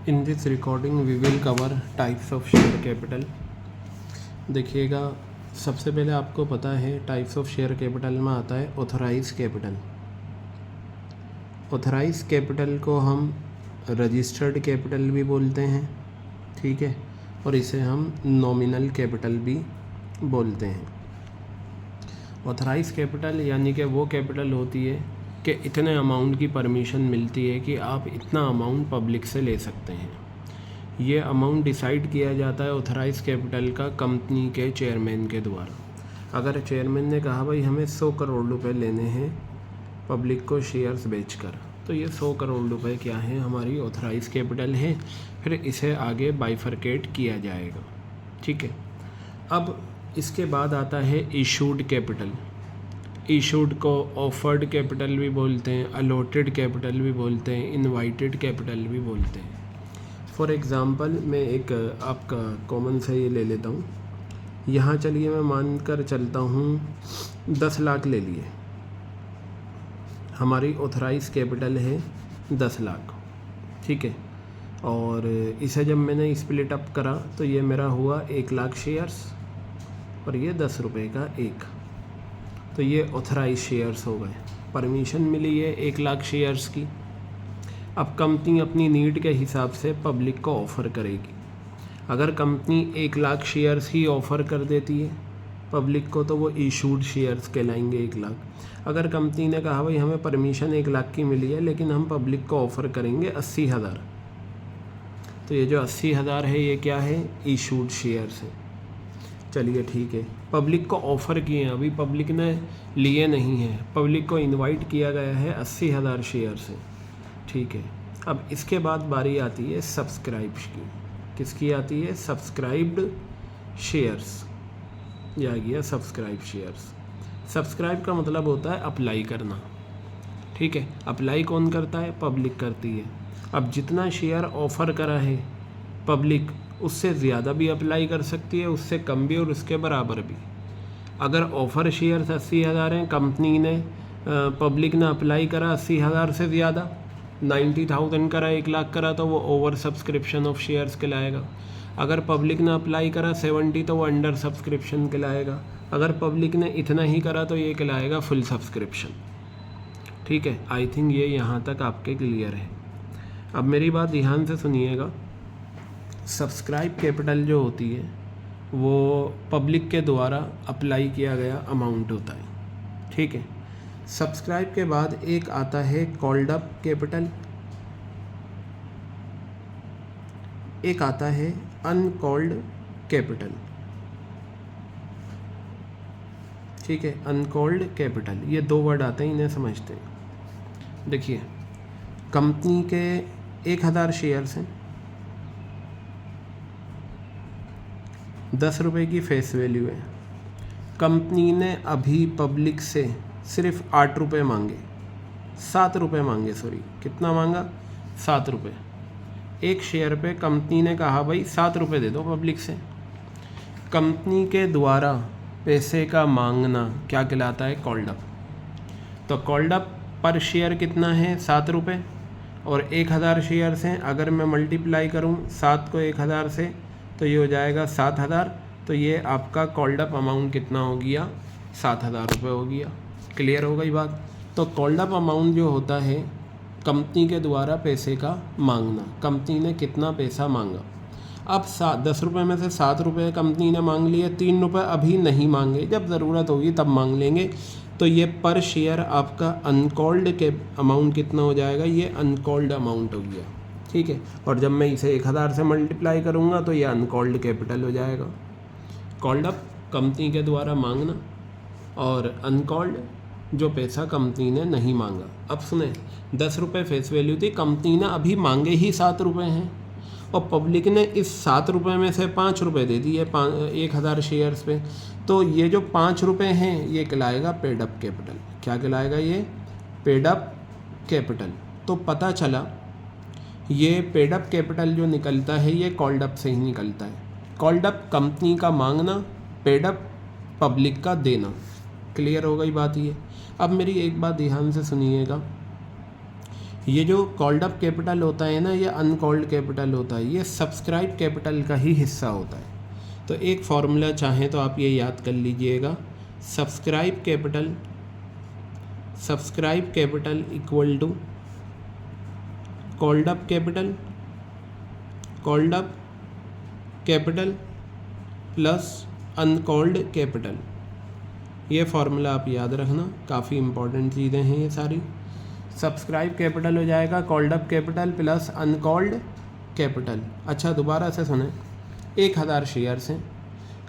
In this recording we will cover types of share capital. देखिएगा, सबसे पहले आपको पता है टाइप्स ऑफ शेयर कैपिटल में आता है ऑथराइज कैपिटल। ऑथराइज कैपिटल को हम रजिस्टर्ड कैपिटल भी बोलते हैं, ठीक है, और इसे हम नॉमिनल कैपिटल भी बोलते हैं। ऑथराइज कैपिटल यानी कि वो कैपिटल होती है कि इतने अमाउंट की परमिशन मिलती है कि आप इतना अमाउंट पब्लिक से ले सकते हैं। ये अमाउंट डिसाइड किया जाता है ऑथराइज कैपिटल का कंपनी के चेयरमैन के द्वारा। अगर चेयरमैन ने कहा भाई हमें 100 करोड़ रुपए लेने हैं पब्लिक को शेयर्स बेचकर, तो ये 100 करोड़ रुपए क्या है, हमारी ऑथराइज कैपिटल है। फिर इसे आगे बाइफरकेट किया जाएगा, ठीक है। अब इसके बाद आता है इशूड कैपिटल। इशूड को ऑफर्ड कैपिटल भी बोलते हैं, अलॉटेड कैपिटल भी बोलते हैं, इनवाइटेड कैपिटल भी बोलते हैं। फॉर एग्ज़ाम्पल मैं एक आपका कॉमन सा ये ले लेता हूँ। यहाँ चलिए मैं मान कर चलता हूँ 10 लाख ले लिए, हमारी ऑथराइज कैपिटल है 10 लाख, ठीक है। और इसे जब मैंने स्प्लिट अप करा तो ये मेरा हुआ 1 लाख शेयर्स और ये 10 रुपये का एक, तो ये ऑथराइज शेयर्स हो गए। परमिशन मिली है 1 लाख शेयर्स की। अब कंपनी अपनी नीड के हिसाब से पब्लिक को ऑफ़र करेगी। अगर कंपनी 1 लाख शेयर्स ही ऑफ़र कर देती है पब्लिक को तो वो इशूड शेयर्स कहलाएंगे 1 लाख। अगर कंपनी ने कहा भाई हमें परमिशन 1 लाख की मिली है लेकिन हम पब्लिक को ऑफ़र करेंगे 80,000, तो ये जो 80,000 है ये क्या है, इशूड शेयर्स है। चलिए ठीक है, पब्लिक को ऑफ़र किए हैं, अभी पब्लिक ने लिए नहीं है, पब्लिक को इनवाइट किया गया है 80,000 शेयर से, ठीक है। अब इसके बाद बारी आती है सब्सक्राइब की। किसकी आती है, सब्सक्राइब्ड शेयर्स। ये आ गया सब्सक्राइब शेयर्स। सब्सक्राइब का मतलब होता है अप्लाई करना, ठीक है। अप्लाई कौन करता है, पब्लिक करती है। अब जितना शेयर ऑफ़र करा है पब्लिक, उससे ज़्यादा भी अप्लाई कर सकती है, उससे कम भी और उसके बराबर भी। अगर ऑफ़र शेयर्स 80,000 हैं, कंपनी ने पब्लिक ने अप्लाई करा 80,000 से ज़्यादा, 90,000 करा, 1 लाख करा, तो वो ओवर सब्सक्रिप्शन ऑफ शेयर्स कहलाएगा। अगर पब्लिक ने अप्लाई करा 70 तो वो अंडर सब्सक्रिप्शन कहलाएगा। अगर पब्लिक ने इतना ही करा तो ये कहलाएगा फुल सब्सक्रिप्शन, ठीक है। आई थिंक ये यहाँ तक आपके क्लियर है। अब मेरी बात ध्यान से सुनिएगा। सब्सक्राइब कैपिटल जो होती है वो पब्लिक के द्वारा अप्लाई किया गया अमाउंट होता है, ठीक है। सब्सक्राइब के बाद एक आता है कॉल्ड अप कैपिटल, एक आता है अनकॉल्ड कैपिटल, ठीक है। अनकॉल्ड कैपिटल, ये 2 वर्ड आते हैं, इन्हें समझते हैं। देखिए, कंपनी के 1000 शेयर्स हैं, 10 रुपये की फेस वैल्यू है। कंपनी ने अभी पब्लिक से सिर्फ 8 रुपये मांगे, 7 रुपये मांगे, सॉरी, कितना मांगा, 7 रुपये। एक शेयर पे कंपनी ने कहा भाई 7 रुपये दे दो पब्लिक से। कंपनी के द्वारा पैसे का मांगना क्या कहलाता है, कॉल्ड अप। तो कॉल्ड अप पर शेयर कितना है, 7 रुपये, और 1000 शेयर्स हैं। अगर मैं मल्टीप्लाई करूं 7 को 1000 से तो ये हो जाएगा 7,000, तो ये आपका कॉल्ड अप अमाउंट कितना हो गया, 7,000 रुपये हो गया। क्लियर हो गई बात। तो कॉल्ड अप अमाउंट जो होता है कंपनी के द्वारा पैसे का मांगना, कंपनी ने कितना पैसा मांगा। अब 10 रुपये में से 7 रुपये कंपनी ने मांग लिए, 3 रुपये अभी नहीं मांगे, जब ज़रूरत होगी तब मांग लेंगे। तो ये पर शेयर आपका अनकॉल्ड के अमाउंट कितना हो जाएगा, ये अनकॉल्ड अमाउंट हो गया, ठीक है। और जब मैं इसे 1000 से मल्टीप्लाई करूँगा तो ये अनकॉल्ड कैपिटल हो जाएगा। कॉल्ड अप कंपनी के द्वारा मांगना, और अनकॉल्ड जो पैसा कंपनी ने नहीं मांगा। अब सुने, 10 रुपये फेस वैल्यू थी, कंपनी ने अभी मांगे ही 7 रुपये हैं, और पब्लिक ने इस 7 रुपये में से 5 रुपये दे दिए 1000 शेयर्स पे, तो ये जो 5 रुपये हैं ये कहलाएगा पेड अप कैपिटल। क्या कहलाएगा, ये पेड अप कैपिटल। तो पता चला ये पेड अप कैपिटल जो निकलता है ये कॉल्ड अप से ही निकलता है। कॉल्ड अप कंपनी का मांगना, पेड अप पब्लिक का देना। क्लियर हो गई बात ये। अब मेरी एक बात ध्यान से सुनिएगा, ये जो कॉल्ड अप कैपिटल होता है ना, ये अनकॉल्ड कैपिटल होता है, ये सब्सक्राइब कैपिटल का ही हिस्सा होता है। तो एक फॉर्मूला चाहें तो आप ये याद कर लीजिएगा, subscribe capital equal to called up capital plus uncalled capital. ये फार्मूला आप याद रखना, काफ़ी इंपॉर्टेंट चीज़ें हैं ये सारी। सब्सक्राइब कैपिटल हो जाएगा called up capital plus uncalled capital. अच्छा दोबारा से सुने, 1000 शेयर्स हैं,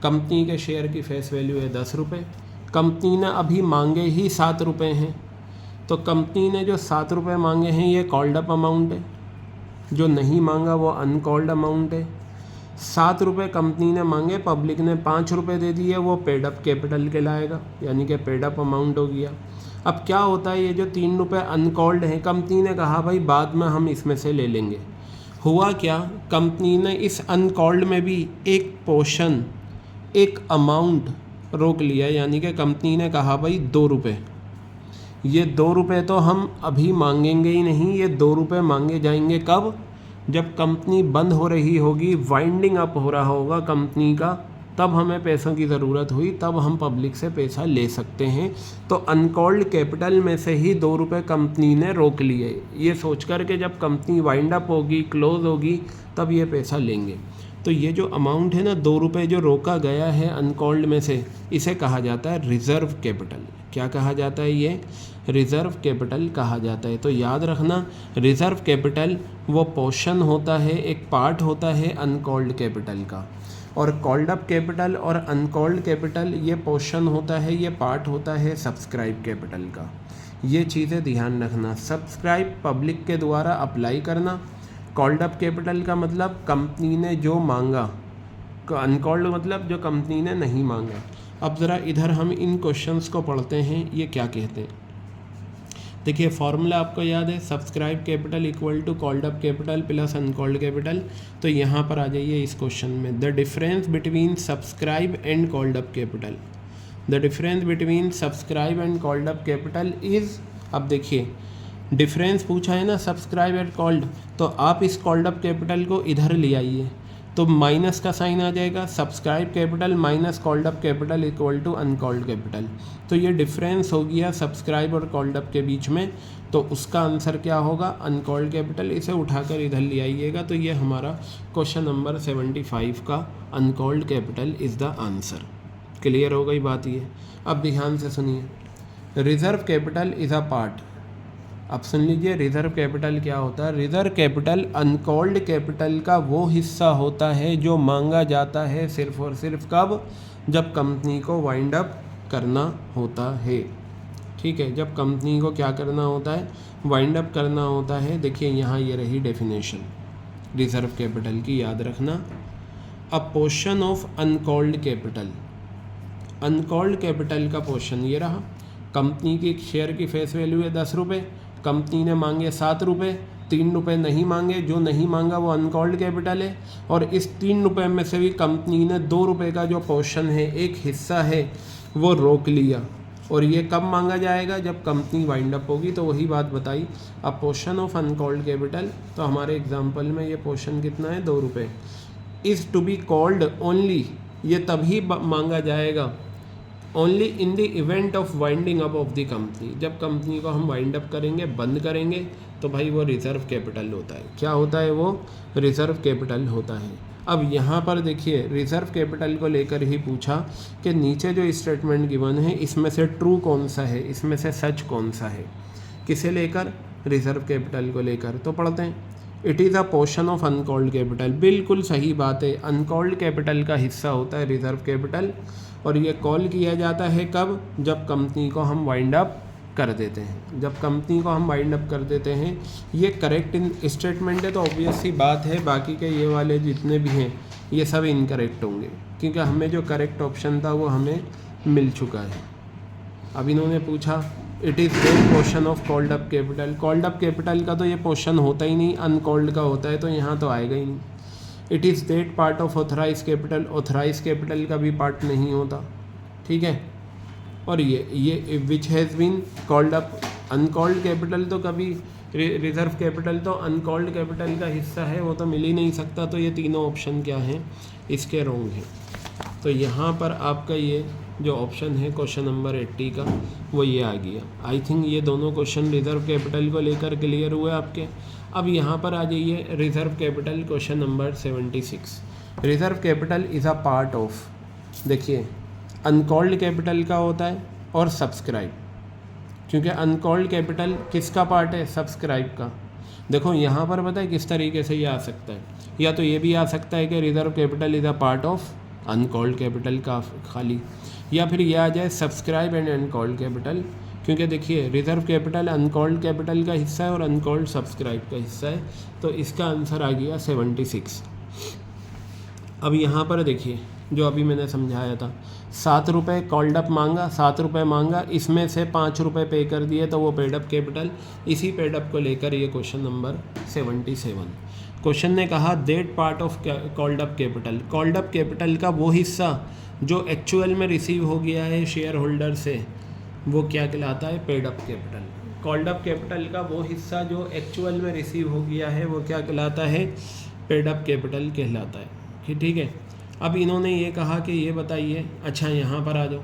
कंपनी के शेयर की फेस वैल्यू है 10 रुपये, कंपनी ने अभी मांगे ही 7 रुपये हैं, तो कंपनी ने जो 7 रुपये मांगे हैं ये कॉल्ड अप अमाउंट है, जो नहीं मांगा वो अनकॉल्ड अमाउंट है। 7 रुपये कंपनी ने मांगे, पब्लिक ने 5 रुपये दे दिए, वो पेड अप कैपिटल कहलाएगा, यानी कि पेड अप अमाउंट हो गया। अब क्या होता है, ये जो 3 रुपये अनकॉल्ड हैं, कंपनी ने कहा भाई बाद में हम इसमें से ले लेंगे। हुआ क्या, कंपनी ने इस अनकॉल्ड में भी एक पोर्शन, एक अमाउंट रोक लिया, यानी कि कंपनी ने कहा भाई 2 रुपये, ये 2 रुपये तो हम अभी मांगेंगे ही नहीं, ये 2 रुपये मांगे जाएंगे कब, जब कंपनी बंद हो रही होगी, वाइंडिंग अप हो रहा होगा कंपनी का, तब हमें पैसों की ज़रूरत हुई, तब हम पब्लिक से पैसा ले सकते हैं। तो अनकॉल्ड कैपिटल में से ही 2 रुपये कंपनी ने रोक लिए, ये सोच कर के जब कंपनी वाइंड अप होगी, क्लोज होगी, तब ये पैसा लेंगे। तो ये जो अमाउंट है ना 2 रुपये जो रोका गया है अनकॉल्ड में से, इसे कहा जाता है रिज़र्व कैपिटल। क्या कहा जाता है, ये रिज़र्व कैपिटल कहा जाता है। तो याद रखना, रिज़र्व कैपिटल वो पोर्शन होता है, एक पार्ट होता है अनकॉल्ड कैपिटल का, और कॉल्ड अप कैपिटल और अनकॉल्ड कैपिटल ये पोर्शन होता है, ये पार्ट होता है सब्सक्राइब कैपिटल का। ये चीज़ें ध्यान रखना। सब्सक्राइब पब्लिक के द्वारा अप्लाई करना, कॉल्ड अप कैपिटल का मतलब कंपनी ने जो मांगा, अनकॉल्ड मतलब जो कंपनी ने नहीं मांगा। अब ज़रा इधर हम इन क्वेश्चंस को पढ़ते हैं, ये क्या कहते हैं। देखिए फार्मूला आपको याद है, subscribe capital equal to called up capital plus uncalled capital. तो यहाँ पर आ जाइए इस क्वेश्चन में, the difference between subscribe and called up capital, the difference between subscribe and called up capital is. अब देखिए डिफरेंस पूछा है ना सब्सक्राइब एंड कॉल्ड, तो आप इस कॉल्ड अप कैपिटल को इधर ले आइए, तो माइनस का साइन आ जाएगा, subscribe capital minus called up capital equal to uncalled capital. तो ये डिफरेंस हो गया सब्सक्राइब और कॉल्ड अप के बीच में, तो उसका आंसर क्या होगा, अनकॉल्ड कैपिटल। इसे उठाकर इधर ले आइएगा, तो ये हमारा क्वेश्चन नंबर 75 का uncalled capital is the answer. Clear हो गई बात ये। अब ध्यान से सुनिए, reserve capital is a part. अब सुन लीजिए रिज़र्व कैपिटल क्या होता है। रिज़र्व कैपिटल अनकॉल्ड कैपिटल का वो हिस्सा होता है जो मांगा जाता है सिर्फ और सिर्फ कब, जब कंपनी को वाइंड अप करना होता है। ठीक है, जब कंपनी को क्या करना होता है, वाइंड अप करना होता है। देखिए यहाँ ये रही डेफिनेशन रिज़र्व कैपिटल की, याद रखना। अ portion of uncalled capital, uncalled capital का पोर्शन ये रहा। कंपनी की शेयर की फेस वैल्यू है 10 रुपये, कंपनी ने मांगे 7 रुपये, 3 रुपये नहीं मांगे, जो नहीं मांगा वो अनकॉल्ड कैपिटल है। और इस 3 रुपये में से भी कंपनी ने 2 रुपये का जो पोर्शन है, एक हिस्सा है, वो रोक लिया। और ये कब मांगा जाएगा, जब कंपनी वाइंड अप होगी। तो वही बात बताई, अब पोर्शन ऑफ अनकॉल्ड कैपिटल, तो हमारे एग्जाम्पल में ये पोर्शन कितना है, 2 रुपये। Is to be called only, ये तभी मांगा जाएगा only in the event of winding up of the company, जब कंपनी को हम वाइंड अप करेंगे, बंद करेंगे, तो भाई वो रिज़र्व कैपिटल होता है। क्या होता है वो, रिज़र्व कैपिटल होता है। अब यहाँ पर देखिए रिज़र्व कैपिटल को लेकर ही पूछा कि नीचे जो स्टेटमेंट गिवन है इसमें से ट्रू कौन सा है, इसमें से सच कौन सा है। किसे लेकर, रिज़र्व कैपिटल को लेकर। तो पढ़ते हैं, it is a portion of uncalled capital. बिल्कुल सही बात है, अनकॉल्ड कैपिटल का हिस्सा होता है रिज़र्व कैपिटल। और ये कॉल किया जाता है कब, जब कंपनी को हम वाइंड अप कर देते हैं, जब कंपनी को हम वाइंड अप कर देते हैं। ये करेक्ट स्टेटमेंट है, तो ऑब्वियस सी बात है बाकी के ये वाले जितने भी हैं ये सब इनकरेक्ट होंगे, क्योंकि हमें जो करेक्ट ऑप्शन था वो हमें मिल चुका है। अब इन्होंने पूछा it is that portion of called up capital. Called up capital का तो ये पोर्शन होता ही नहीं, अनकॉल्ड का होता है, तो यहाँ तो आएगा ही नहीं। It is that part of authorise capital, authorise capital का भी पार्ट नहीं होता। ठीक है, और ये which has been called up, uncalled capital तो कभी रिजर्व कैपिटल तो अनकॉल्ड कैपिटल का हिस्सा है, वो तो मिल ही नहीं सकता। तो ये तीनों ऑप्शन क्या हैं, इसके रॉन्ग हैं। तो यहाँ पर आपका ये जो ऑप्शन है क्वेश्चन नंबर 80 का वो ये आ गया। आई थिंक ये दोनों क्वेश्चन रिजर्व कैपिटल को लेकर क्लियर हुए आपके। अब यहाँ पर आ जाइए reserve capital question number 76। Reserve capital is a part of, देखिए अनकॉल्ड कैपिटल का होता है और सब्सक्राइब, क्योंकि अनकॉल्ड कैपिटल किसका पार्ट है, सब्सक्राइब का। देखो यहाँ पर पता है किस तरीके से ये आ सकता है, या तो ये भी आ सकता है कि reserve capital is a part of uncalled capital का खाली, या फिर ये आ जाए सब्सक्राइब एंड अनकॉल्ड कैपिटल, क्योंकि देखिए रिजर्व कैपिटल अनकॉल्ड कैपिटल का हिस्सा है और अनकॉल्ड सब्सक्राइब का हिस्सा है। तो इसका आंसर आ गया 76। अब यहाँ पर देखिए जो अभी मैंने समझाया था, 7 रुपये कॉल्ड अप मांगा, 7 रुपये मांगा, इसमें से 5 रुपये पे कर दिए तो वो पेड अप कैपिटल। इसी पेड अप को लेकर ये क्वेश्चन नंबर 77। क्वेश्चन ने कहा that part of called up capital, called up capital का वो हिस्सा जो एक्चुअल में रिसीव हो गया है शेयर होल्डर से, वो क्या कहलाता है, paid up capital. Called up capital का वो हिस्सा जो एक्चुअल में रिसीव हो गया है वो क्या कहलाता है, पेड अप कैपिटल कहलाता है। ठीक है। अब इन्होंने ये कहा कि ये बताइए, अच्छा यहाँ पर आ जाओ,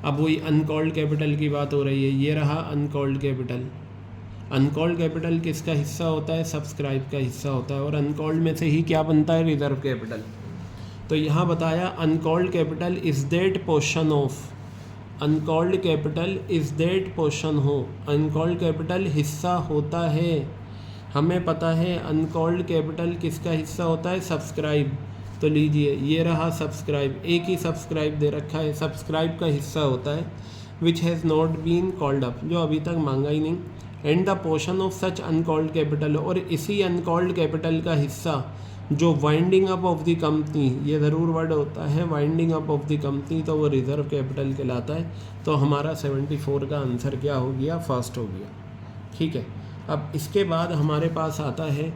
अब वही अनकॉल्ड कैपिटल की बात हो रही है। ये रहा अनकॉल्ड कैपिटल। अनकॉल्ड कैपिटल किसका हिस्सा होता है, सब्सक्राइब का हिस्सा होता है, और अनकॉल्ड में से ही क्या बनता है, रिजर्व कैपिटल। तो यहाँ बताया uncalled capital is that portion of, uncalled capital is that portion हो, अनकॉल्ड कैपिटल हिस्सा होता है। हमें पता है अनकॉल्ड कैपिटल किसका हिस्सा होता है, सब्सक्राइब। तो लीजिए ये रहा सब्सक्राइब, एक ही सब्सक्राइब दे रखा है, सब्सक्राइब का हिस्सा होता है, which has not been called up, जो अभी तक मांगा ही नहीं, and the portion of such uncalled capital, और इसी अनकॉल्ड कैपिटल का हिस्सा जो winding up of the company, ये ज़रूर वर्ड होता है winding up of the company, तो वो रिजर्व कैपिटल कहलाता है। तो हमारा 74 का आंसर क्या हो गया, फर्स्ट हो गया। ठीक है। अब इसके बाद हमारे पास आता है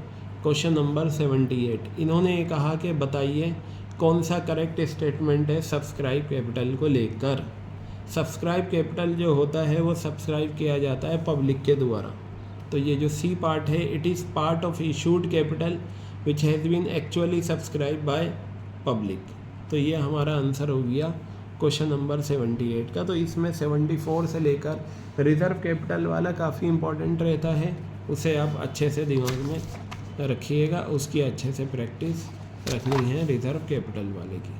क्वेश्चन नंबर 78। इन्होंने ये कहा कि बताइए कौन सा करेक्ट स्टेटमेंट है सब्सक्राइब कैपिटल को लेकर। सब्सक्राइब कैपिटल जो होता है वो सब्सक्राइब किया जाता है पब्लिक के द्वारा। तो ये जो सी पार्ट है, it is part of issued capital which has been actually subscribe by public. तो ये हमारा आंसर हो गया क्वेश्चन नंबर 78 का। तो इसमें 74 से लेकर रिजर्व कैपिटल वाला काफ़ी इंपॉर्टेंट रहता है, उसे आप अच्छे से दिमाग में रखिएगा, उसकी अच्छे से प्रैक्टिस रखनी है रिजर्व कैपिटल वाले की।